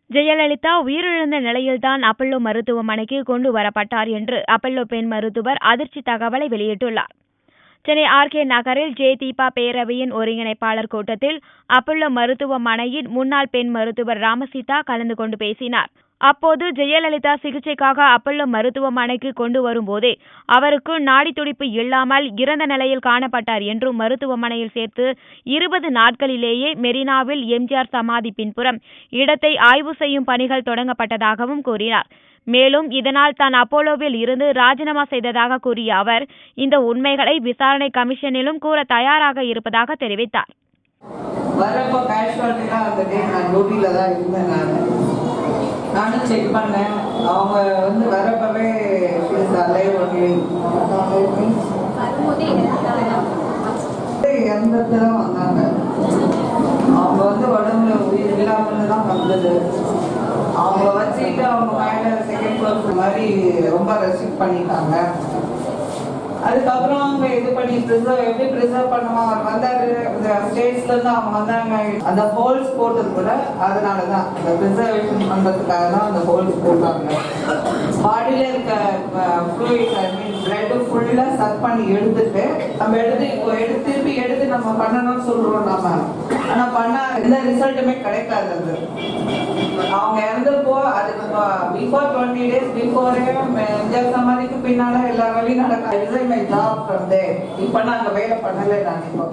ஜெயலலிதா உயிரிழந்த நிலையில்தான் அப்பல்லோ மருத்துவமனைக்கு கொண்டு வரப்பட்டார் என்று அப்பல்லோ பெண் மருத்துவர் அதிர்ச்சி தகவலை வெளியிட்டுள்ளார். சென்னை ஆர். கே. நகரில் தீபா பேரவையின் ஒருங்கிணைப்பாளர் கூட்டத்தில் அப்பல்லோ மருத்துவமனையின் முன்னாள் பெண் மருத்துவர் ராமசீதா கலந்து கொண்டு பேசினார். அப்போது ஜெயலலிதா சிகிச்சைக்காக அப்பல்லோ மருத்துவமனைக்கு கொண்டு வரும்போதே அவருக்கு நாடி துடிப்பு இல்லாமல் இறந்த நிலையில் காணப்பட்டார் என்றும், மருத்துவமனையில் சேர்த்து 20 நாட்களிலேயே மெரினாவில் எம்ஜிஆர் சமாதி பின்புறம் இடத்தை ஆய்வு செய்யும் பணிகள் தொடங்கப்பட்டதாகவும் கூறினார். மேலும் இதனால் தான் அப்பல்லோவில் இருந்து ராஜினாமா செய்ததாக கூறிய அவர், இந்த உண்மைகளை விசாரணை கமிஷனிலும் கூற தயாராக இருப்பதாக தெரிவித்தார். நானும் செக் பண்ணேன். அவங்க வரப்பவே இறந்துதான் வந்தாங்க. அவங்க உடம்புல உயிர் இல்லாமல் தான் வந்தது. அவங்க வச்சுட்டு அவங்க மேல செகண்ட் ஃப்ளோர் மாதிரி ரொம்ப ரெஸ்ட்ரிக்ட் பண்ணிட்டாங்க. அதுக்கப்புறம் அவங்க இது பண்ணி எப்படி ப்ரிசர்வ் பண்ணுவோம். அவர் வந்தாரு, இந்த ஸ்டேட்ஸ்ல இருந்து அவங்க வந்தாங்க. அந்த ஹோல்ஸ் போட்டது கூட அதனாலதான், அந்த ப்ரிசர்வேஷன் பண்றதுக்காக தான் அந்த ஹோல்ஸ் போட்டாங்க. பாடியில இருக்க ஃப்ளூயிட், ஐ மீன் பிளட் ஃபுல்லா சக் பண்ணி எடுத்துட்டு நம்ம திருப்பி எடுத்து நம்ம பண்ணணும்னு சொல்றோம் நம்ம. ஆனா பண்ணா எந்த ரிசல்ட்டுமே கிடைக்காது. அது அவங்க இறந்தப்போ அதுக்கு பிஃபோர் 20 days பிஃபோரே எம்ஜிஆர் சமாதிக்கு பின்னால எல்லா வேலையும் நடக்கும். இப்ப நான் அங்க வேலை பண்ணல நான் இப்போ.